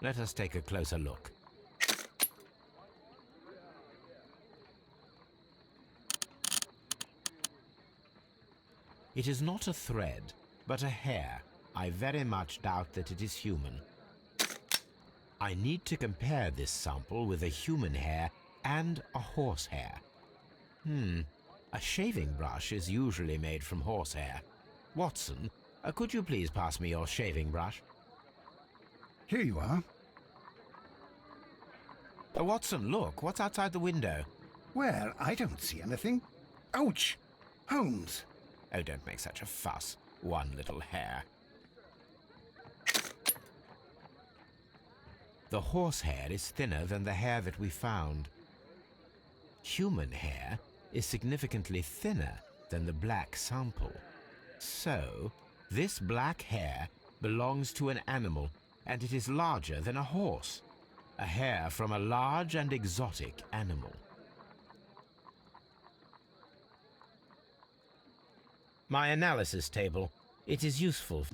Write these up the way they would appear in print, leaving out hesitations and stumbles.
Let us take a closer look. It is not a thread, but a hair. I very much doubt that it is human. I need to compare this sample with a human hair and a horsehair. A shaving brush is usually made from horsehair. Watson, could you please pass me your shaving brush? Here you are. Watson, look, what's outside the window? Well, I don't see anything. Ouch! Holmes! Oh, don't make such a fuss. One little hair. The horsehair is thinner than the hair that we found. Human hair is significantly thinner than the black sample. So, this black hair belongs to an animal, and it is larger than a horse. A hair from a large and exotic animal. My analysis table. It is useful.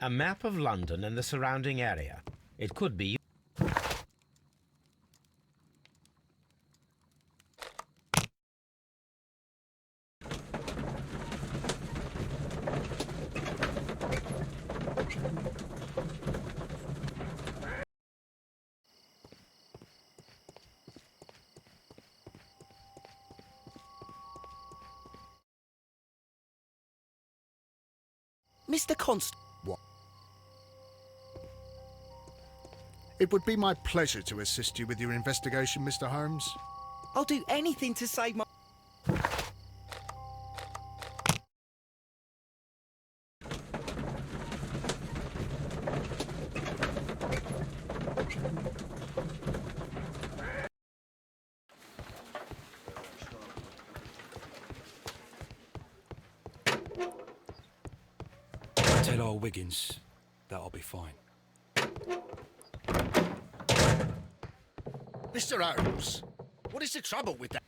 A map of London and the surrounding area. It could be... Mr. Const... What? It would be my pleasure to assist you with your investigation, Mr. Holmes. I'll do anything to save my... Tell old Wiggins that I'll be fine. Mr. Holmes, what is the trouble with that?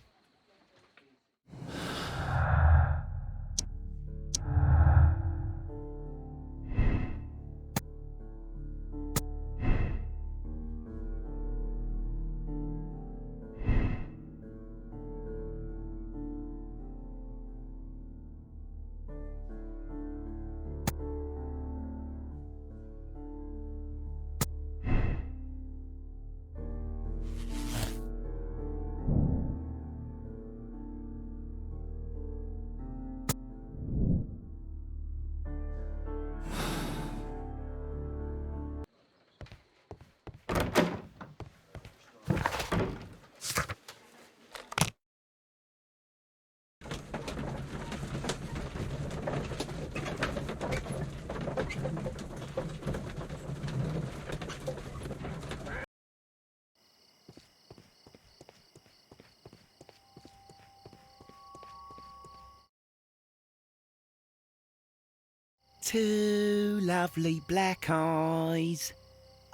Two lovely black eyes.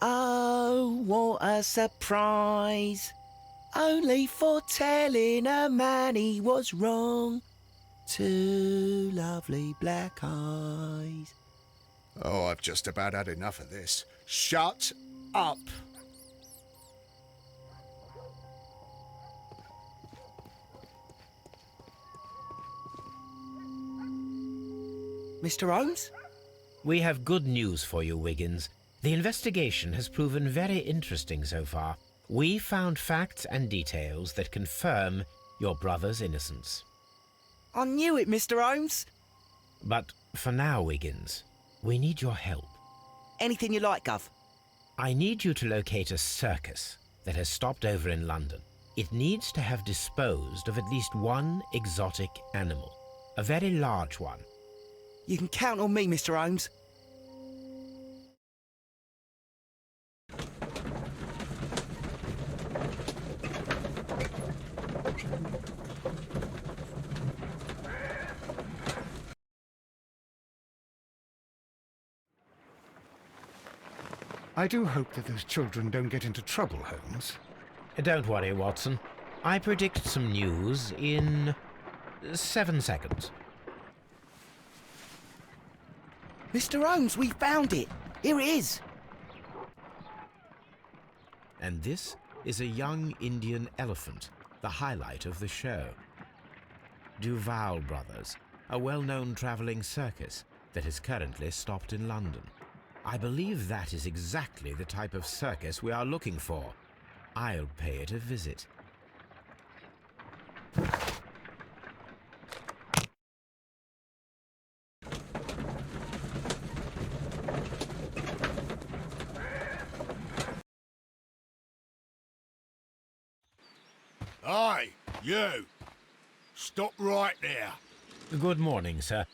Oh, what a surprise. Only for telling a man he was wrong. Two lovely black eyes. Oh, I've just about had enough of this. Shut up. Mr. Holmes? We have good news for you, Wiggins. The investigation has proven very interesting so far. We found facts and details that confirm your brother's innocence. I knew it, Mr. Holmes. But for now, Wiggins, we need your help. Anything you like, Gov. I need you to locate a circus that has stopped over in London. It needs to have disposed of at least one exotic animal, a very large one. You can count on me, Mr. Holmes. I do hope that those children don't get into trouble, Holmes. Don't worry, Watson. I predict some news in 7 seconds. Mr. Holmes, we found it. Here it is. And this is a young Indian elephant, the highlight of the show. Duval Brothers, a well-known traveling circus that has currently stopped in London. I believe that is exactly the type of circus we are looking for. I'll pay it a visit. Hey, you! Stop right there. Good morning, sir.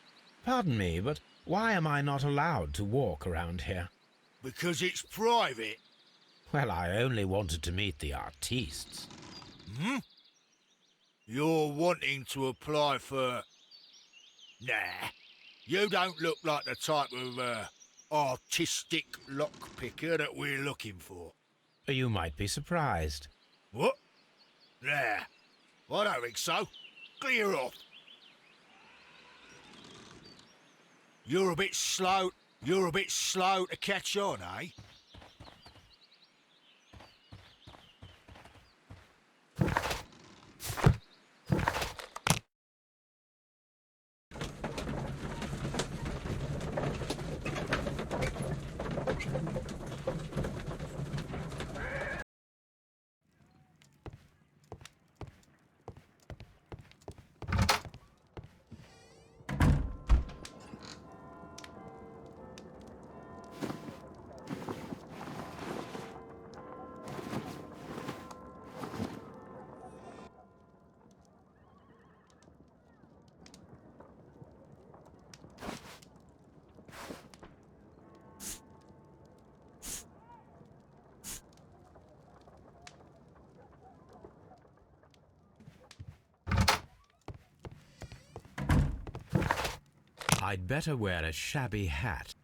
Pardon me, but why am I not allowed to walk around here? Because it's private. Well, I only wanted to meet the artistes. Hmm? You're wanting to apply for... Nah, you don't look like the type of, artistic lockpicker that we're looking for. You might be surprised. What? Nah, I don't think so. Clear off. You're a bit slow to catch on, eh? I'd better wear a shabby hat.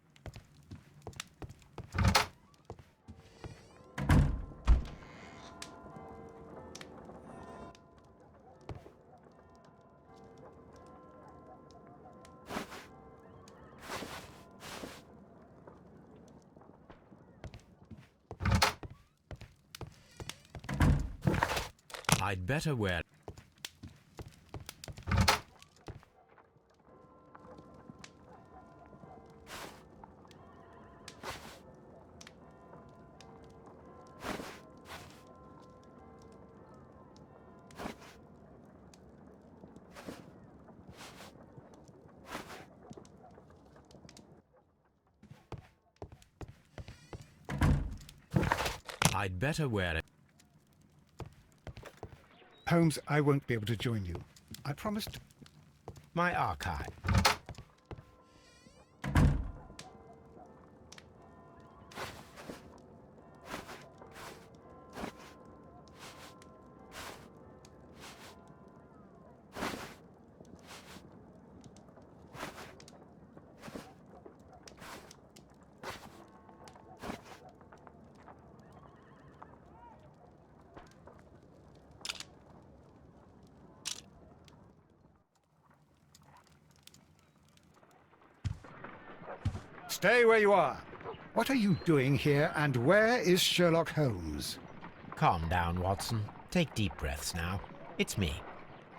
I'd better wear... I'd better wear it. Holmes, I won't be able to join you. I promised. My archive. Stay where you are. What are you doing here, and where is Sherlock Holmes? Calm down, Watson. Take deep breaths now. It's me.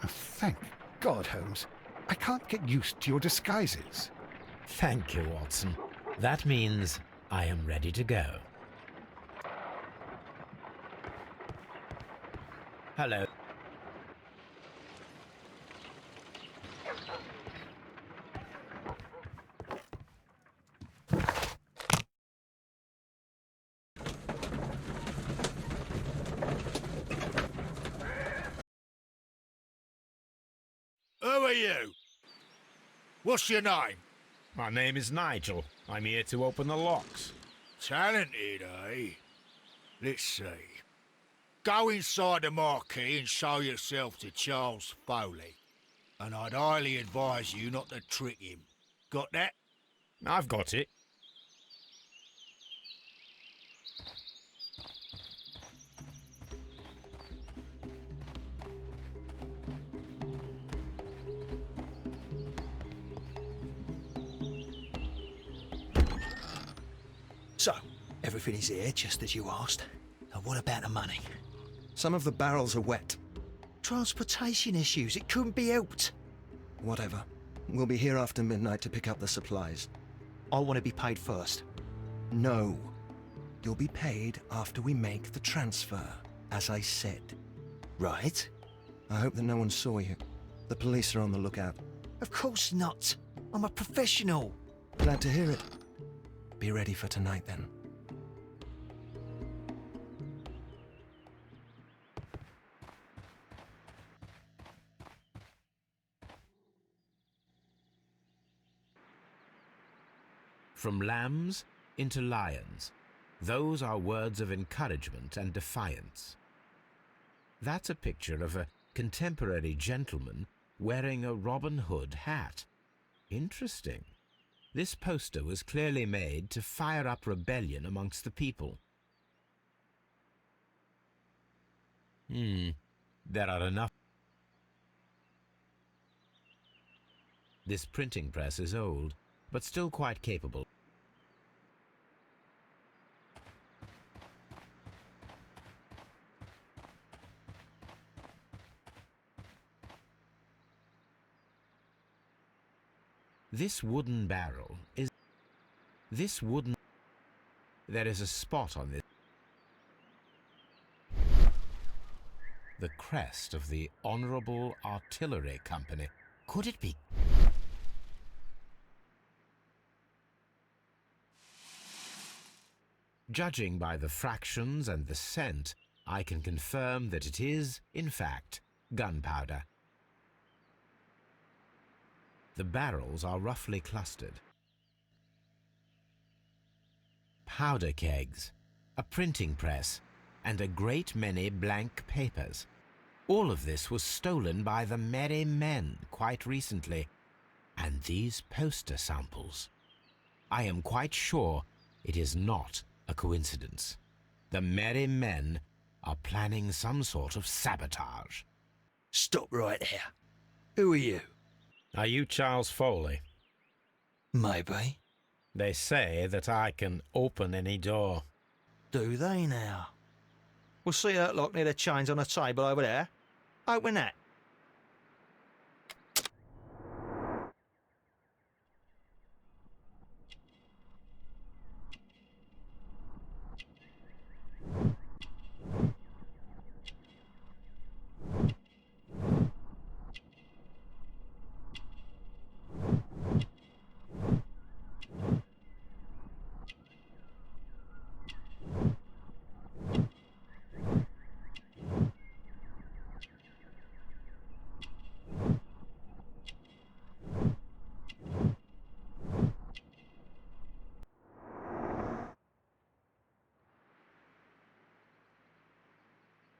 Oh, thank God, Holmes. I can't get used to your disguises. Thank you, Watson. That means I am ready to go. Hello. Who are you? What's your name? My name is Nigel. I'm here to open the locks. Talented, eh? Let's see. Go inside the marquee and show yourself to Charles Foley. And I'd highly advise you not to trick him. Got that? I've got it. So, everything is here, just as you asked. And what about the money? Some of the barrels are wet. Transportation issues, it couldn't be helped. Whatever. We'll be here after midnight to pick up the supplies. I want to be paid first. No. You'll be paid after we make the transfer, as I said. Right? I hope that no one saw you. The police are on the lookout. Of course not. I'm a professional. Glad to hear it. Be ready for tonight, then. From lambs into lions. Those are words of encouragement and defiance. That's a picture of a contemporary gentleman wearing a Robin Hood hat. Interesting. This poster was clearly made to fire up rebellion amongst the people. There are enough. This printing press is old, but still quite capable. This wooden barrel is... There is a spot on this. The crest of the Honourable Artillery Company. Could it be? Judging by the fractions and the scent, I can confirm that it is, in fact, gunpowder. The barrels are roughly clustered. Powder kegs, a printing press, and a great many blank papers. All of this was stolen by the Merry Men quite recently. And these poster samples. I am quite sure it is not a coincidence. The Merry Men are planning some sort of sabotage. Stop right there. Who are you? Are you Charles Foley? Maybe. They say that I can open any door. Do they now? We'll see that lock near the chains on a table over there. Open that.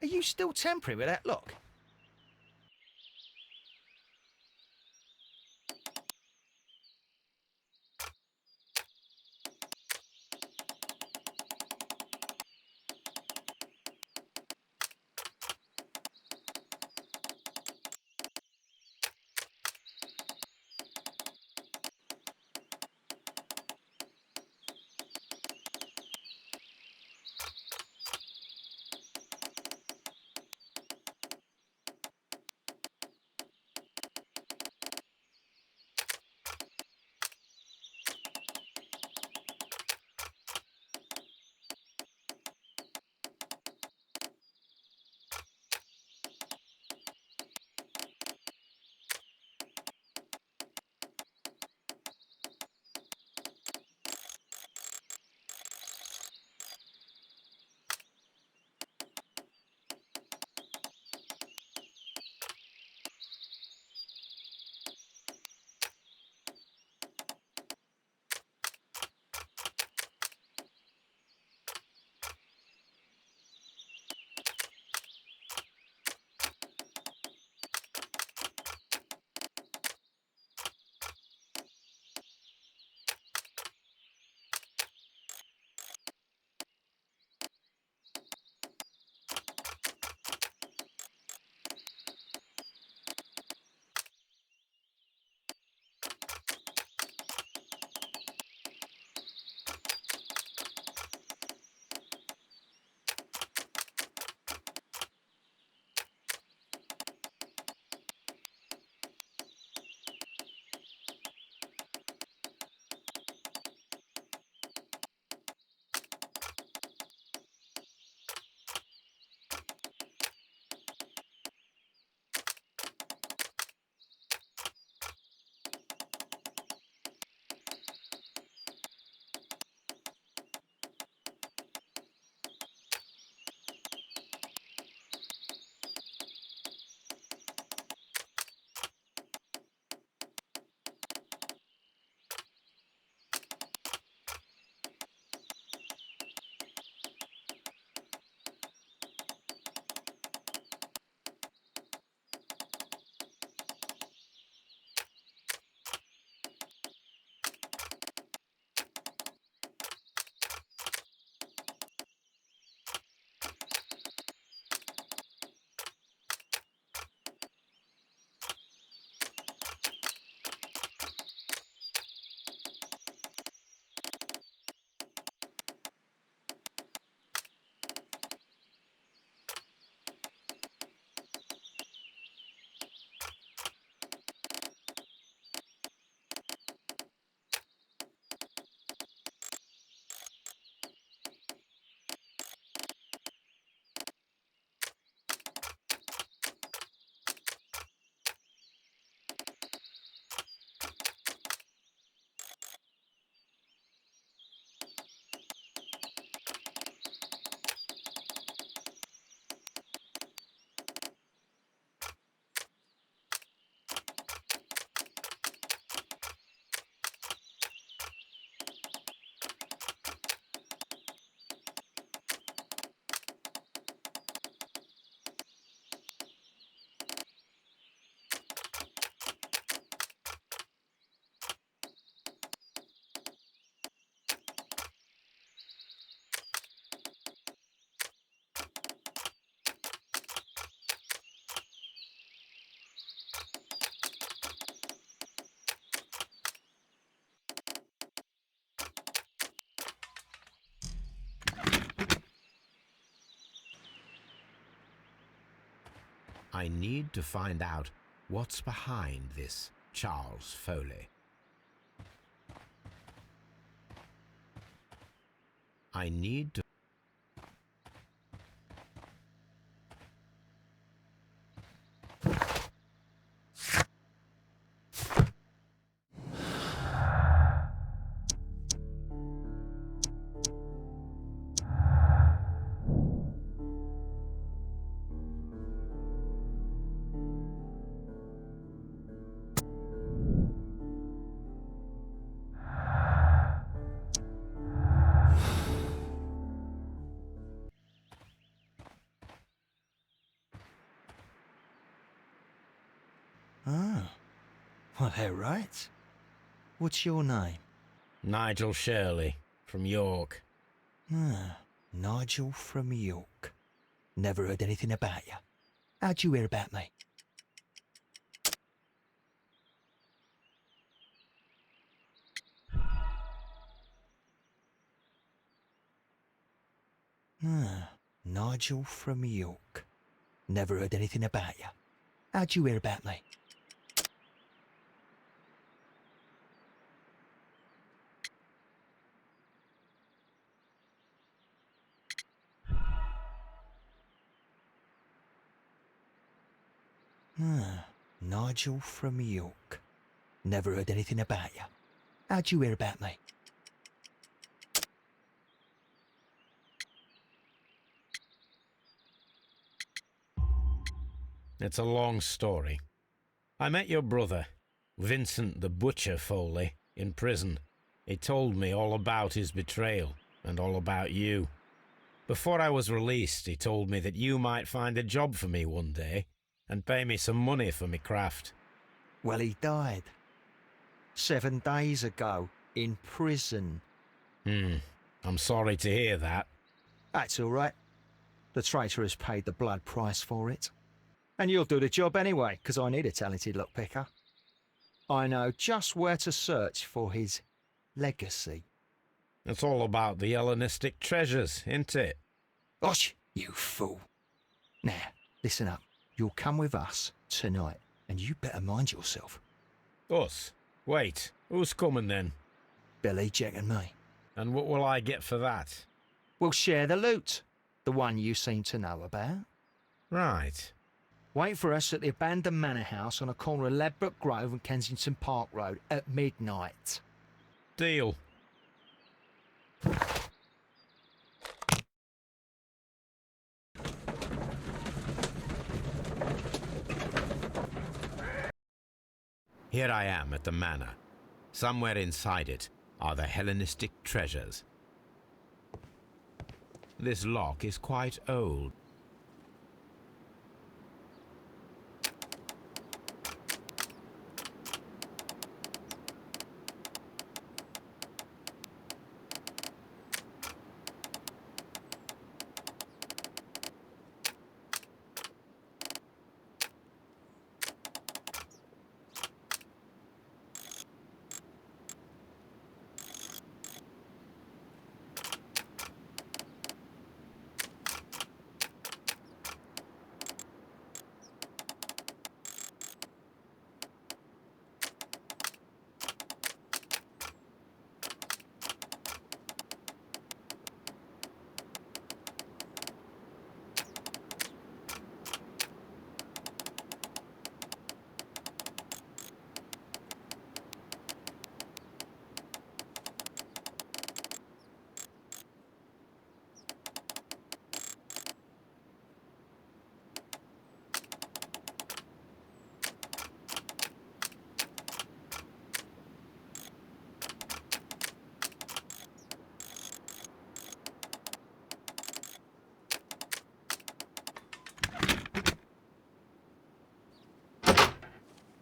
Are you still tampering with that lock? I need to find out what's behind this Charles Foley. I need to... Ah, well, they're right. What's your name? Nigel Shirley, from York. Ah, Nigel from York. Never heard anything about you. How'd you hear about me? Ah, Nigel from York. Never heard anything about you. How'd you hear about me? Ah, Nigel from York. Never heard anything about you. How'd you hear about me? It's a long story. I met your brother, Vincent the Butcher Foley, in prison. He told me all about his betrayal and all about you. Before I was released, he told me that you might find a job for me one day and pay me some money for me craft. Well, he died 7 days ago in prison. I'm sorry to hear that. That's all right. The traitor has paid the blood price for it. And you'll do the job anyway, because I need a talented lockpicker. I know just where to search for his legacy. It's all about the Hellenistic treasures, isn't it? Osh, you fool. Now, listen up. You'll come with us tonight, and you better mind yourself. Us? Wait, who's coming then? Billy, Jack and me. And what will I get for that? We'll share the loot. The one you seem to know about. Right. Wait for us at the abandoned manor house on the corner of Ladbroke Grove and Kensington Park Road at midnight. Deal. Here I am at the manor. Somewhere inside it are the Hellenistic treasures. This lock is quite old.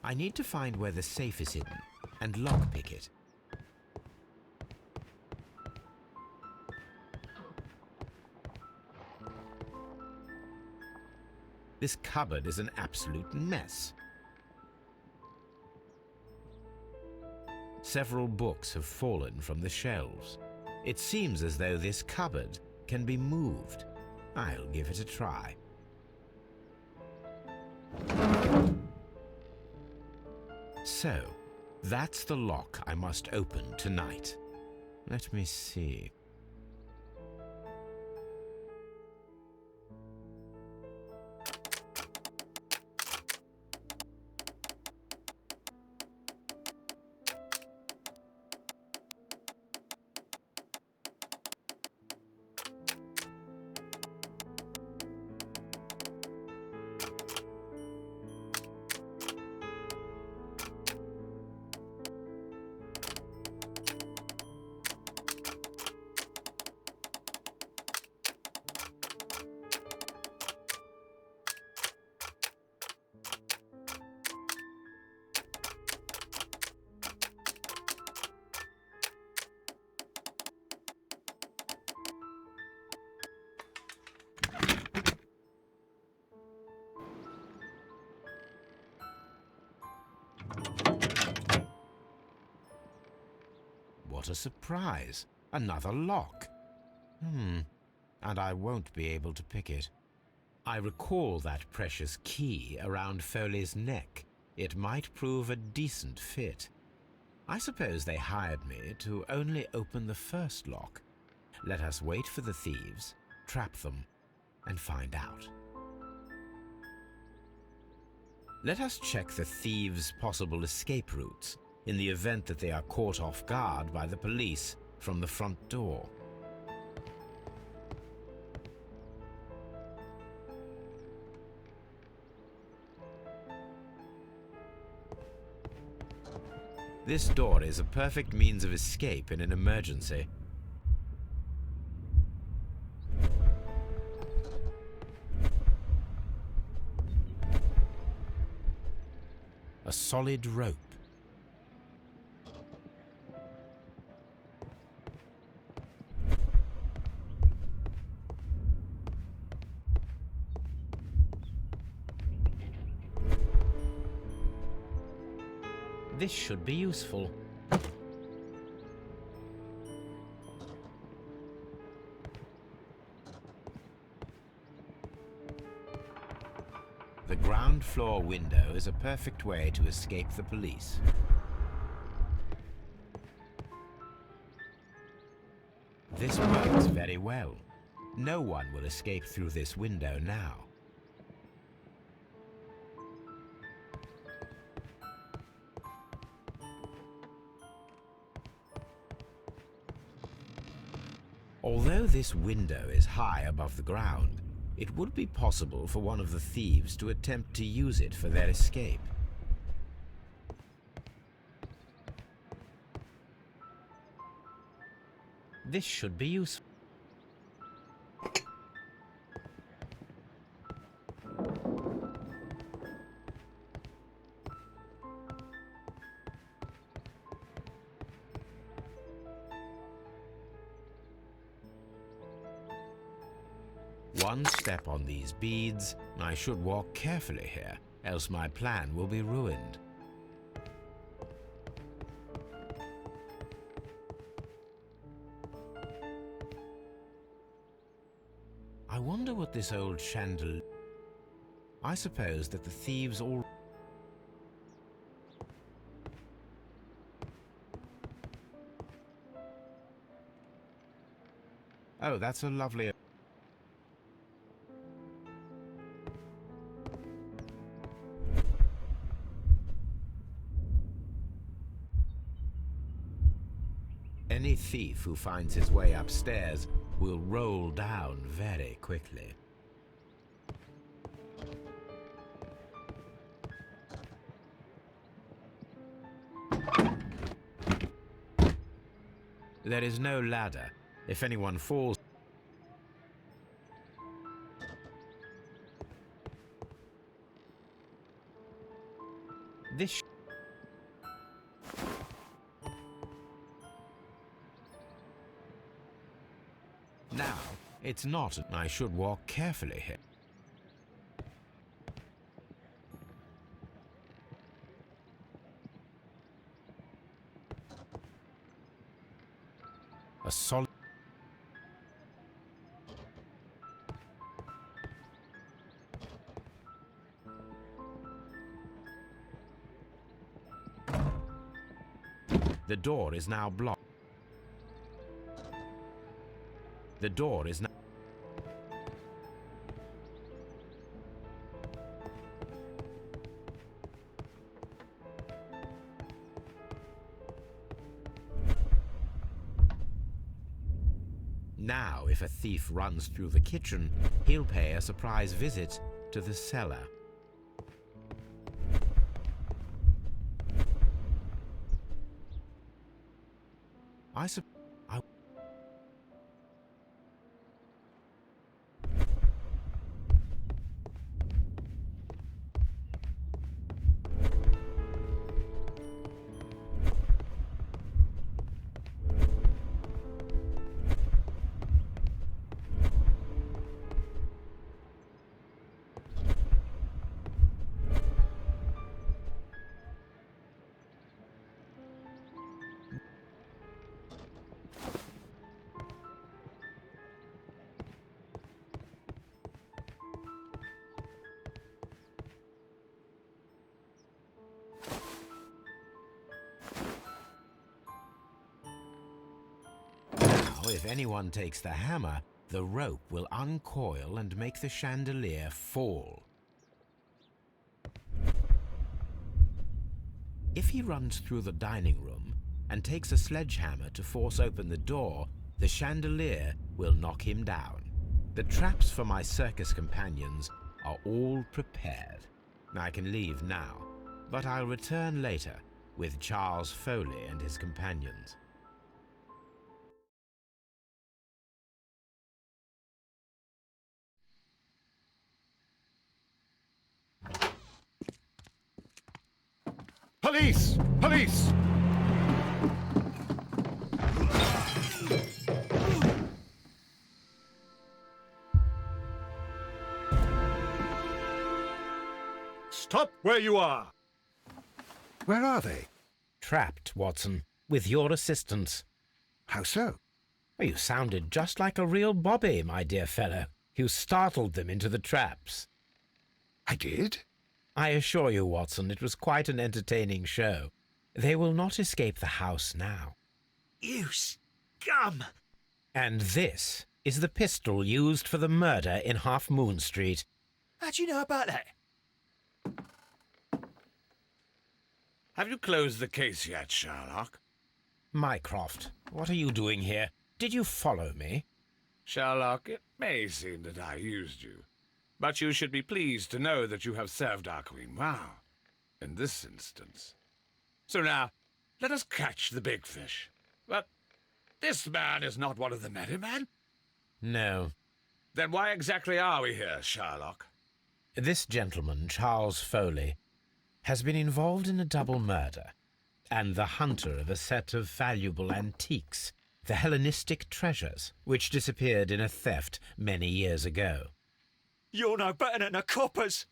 I need to find where the safe is hidden and lockpick it. This cupboard is an absolute mess. Several books have fallen from the shelves. It seems as though this cupboard can be moved. I'll give it a try. So, that's the lock I must open tonight. Let me see. What a surprise! Another lock. And I won't be able to pick it. I recall that precious key around Foley's neck. It might prove a decent fit. I suppose they hired me to only open the first lock. Let us wait for the thieves, trap them, and find out. Let us check the thieves' possible escape routes in the event that they are caught off guard by the police from the front door. This door is a perfect means of escape in an emergency. A solid rope. This should be useful. The ground floor window is a perfect way to escape the police. This works very well. No one will escape through this window now. Although this window is high above the ground, it would be possible for one of the thieves to attempt to use it for their escape. This should be useful. One step on these beads, I should walk carefully here, else my plan will be ruined. I wonder what this old chandelier... I suppose that the thieves all... Oh, that's a lovely... Any thief who finds his way upstairs will roll down very quickly. There is no ladder. If anyone falls... This... Now, it's not. I should walk carefully here. A solid... The door is now blocked. The door is now... Now, if a thief runs through the kitchen, he'll pay a surprise visit to the cellar. If anyone takes the hammer, the rope will uncoil and make the chandelier fall. If he runs through the dining room and takes a sledgehammer to force open the door, the chandelier will knock him down. The traps for my circus companions are all prepared. I can leave now, but I'll return later with Charles Foley and his companions. Police! Police! Stop where you are! Where are they? Trapped, Watson, with your assistance. How so? You sounded just like a real Bobby, my dear fellow. You startled them into the traps. I did? I assure you, Watson, it was quite an entertaining show. They will not escape the house now. You scum! And this is the pistol used for the murder in Half Moon Street. How do you know about that? Have you closed the case yet, Sherlock? Mycroft, what are you doing here? Did you follow me? Sherlock, it may seem that I used you, but you should be pleased to know that you have served our queen well, in this instance. So now, let us catch the big fish. But this man is not one of the merry men? No. Then why exactly are we here, Sherlock? This gentleman, Charles Foley, has been involved in a double murder, and the hunter of a set of valuable antiques, the Hellenistic treasures, which disappeared in a theft many years ago. You're no better than the coppers!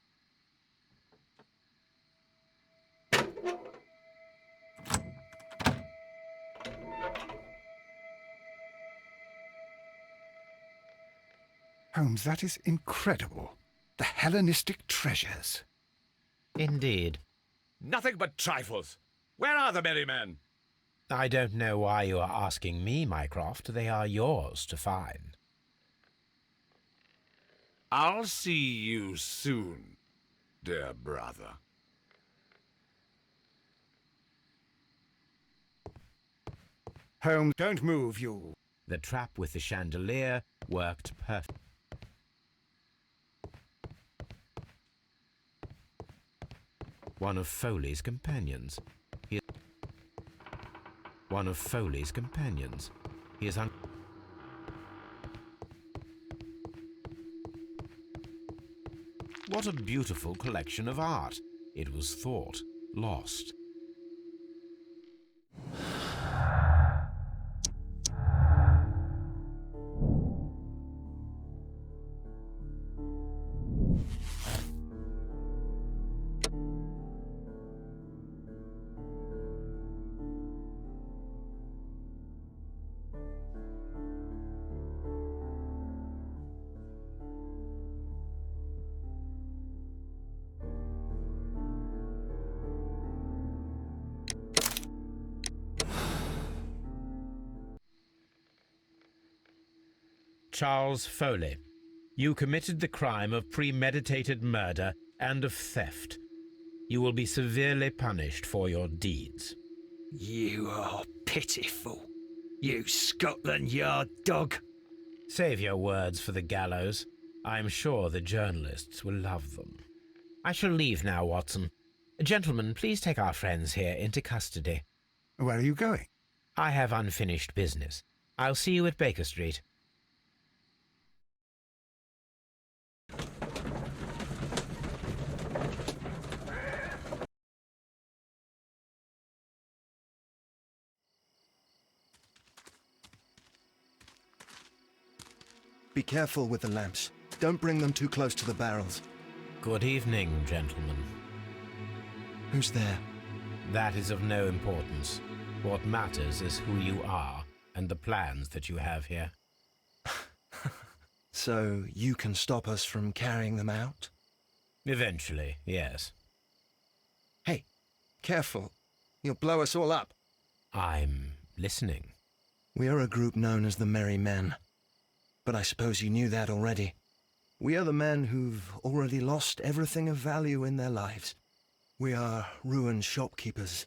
Holmes, that is incredible. The Hellenistic treasures. Indeed. Nothing but trifles. Where are the merry men? I don't know why you are asking me, Mycroft. They are yours to find. I'll see you soon, dear brother. Holmes, don't move, you. The trap with the chandelier worked perfectly. One of Foley's companions. One of Foley's companions. He is What a beautiful collection of art. It was thought lost. Charles Foley, you committed the crime of premeditated murder and of theft. You will be severely punished for your deeds. You are pitiful. You Scotland Yard dog. Save your words for the gallows. I'm sure the journalists will love them. I shall leave now, Watson. Gentlemen, please take our friends here into custody. Where are you going? I have unfinished business. I'll see you at Baker Street. Be careful with the lamps. Don't bring them too close to the barrels. Good evening, gentlemen. Who's there? That is of no importance. What matters is who you are and the plans that you have here. So you can stop us from carrying them out? Eventually, yes. Hey, careful. You'll blow us all up. I'm listening. We are a group known as the Merry Men. But I suppose you knew that already. We are the men who've already lost everything of value in their lives. We are ruined shopkeepers.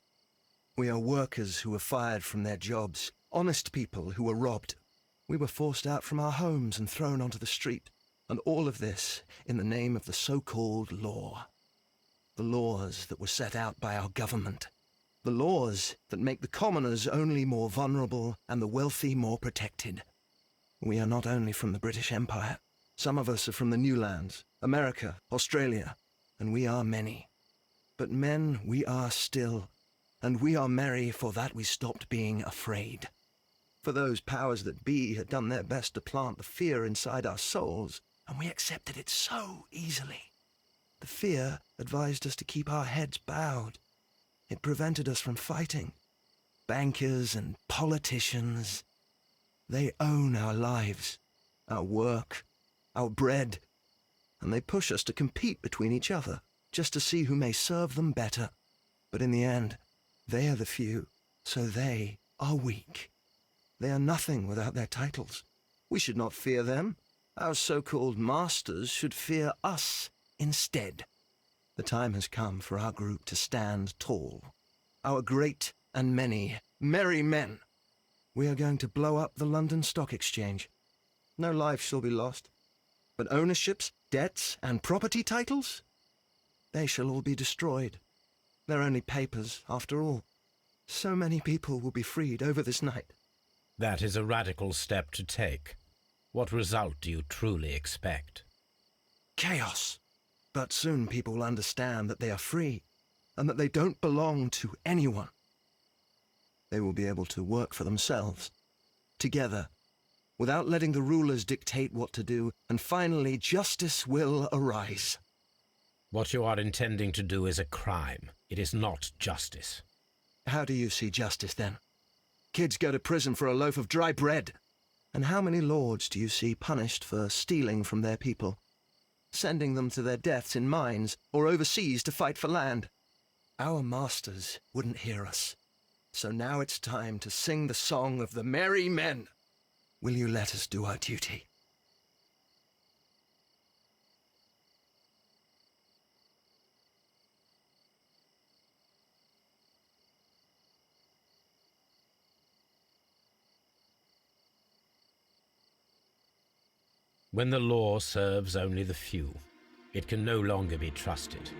We are workers who were fired from their jobs. Honest people who were robbed. We were forced out from our homes and thrown onto the street. And all of this in the name of the so-called law. The laws that were set out by our government. The laws that make the commoners only more vulnerable and the wealthy more protected. We are not only from the British Empire. Some of us are from the New Lands, America, Australia, and we are many. But men we are still, and we are merry for that we stopped being afraid. For those powers that be had done their best to plant the fear inside our souls, and we accepted it so easily. The fear advised us to keep our heads bowed. It prevented us from fighting. Bankers and politicians, they own our lives, our work, our bread, and they push us to compete between each other, just to see who may serve them better. But in the end, they are the few, so they are weak. They are nothing without their titles. We should not fear them. Our so-called masters should fear us instead. The time has come for our group to stand tall. Our great and many merry men. We are going to blow up the London Stock Exchange. No life shall be lost. But ownerships, debts, and property titles? They shall all be destroyed. They're only papers, after all. So many people will be freed over this night. That is a radical step to take. What result do you truly expect? Chaos. But soon people will understand that they are free, and that they don't belong to anyone. They will be able to work for themselves, together, without letting the rulers dictate what to do, and finally justice will arise. What you are intending to do is a crime. It is not justice. How do you see justice, then? Kids go to prison for a loaf of dry bread. And how many lords do you see punished for stealing from their people, sending them to their deaths in mines or overseas to fight for land? Our masters wouldn't hear us. So now it's time to sing the song of the merry men. Will you let us do our duty? When the law serves only the few, it can no longer be trusted.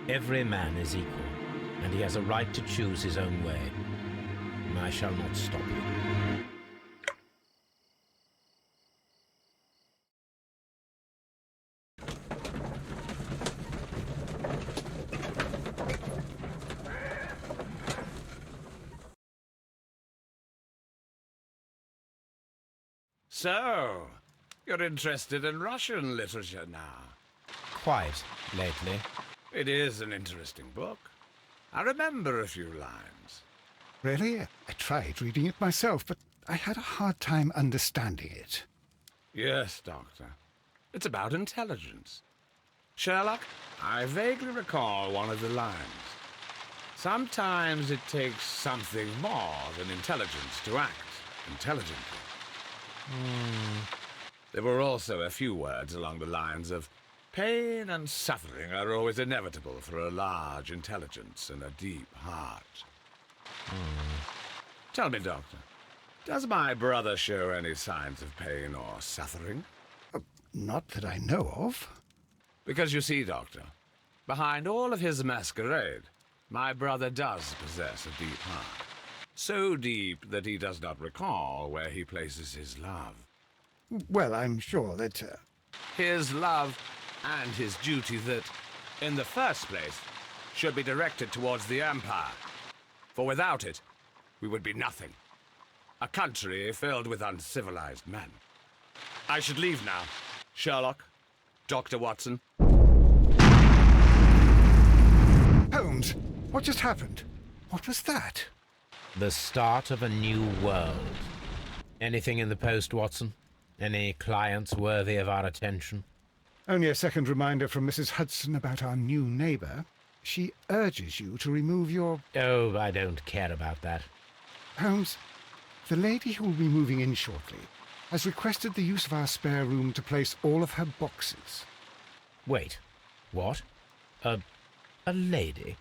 Every man is equal, and he has a right to choose his own way. And I shall not stop you. So, you're interested in Russian literature now? Quite lately. It is an interesting book. I remember a few lines. Really? I tried reading it myself, but I had a hard time understanding it. Yes, Doctor. It's about intelligence. Sherlock, I vaguely recall one of the lines. Sometimes it takes something more than intelligence to act intelligently. There were also a few words along the lines of, pain and suffering are always inevitable for a large intelligence and a deep heart. Tell me, Doctor, does my brother show any signs of pain or suffering? Not that I know of. Because you see, Doctor, behind all of his masquerade, my brother does possess a deep heart. So deep that he does not recall where he places his love. Well, I'm sure that... His love and his duty that, in the first place, should be directed towards the Empire. For without it, we would be nothing. A country filled with uncivilized men. I should leave now. Sherlock, Dr. Watson. Holmes, what just happened? What was that? The start of a new world. Anything in the post, Watson? Any clients worthy of our attention? Only a second reminder from Mrs. Hudson about our new neighbour. She urges you to remove your... Oh, I don't care about that. Holmes, the lady who will be moving in shortly has requested the use of our spare room to place all of her boxes. Wait, what? A lady?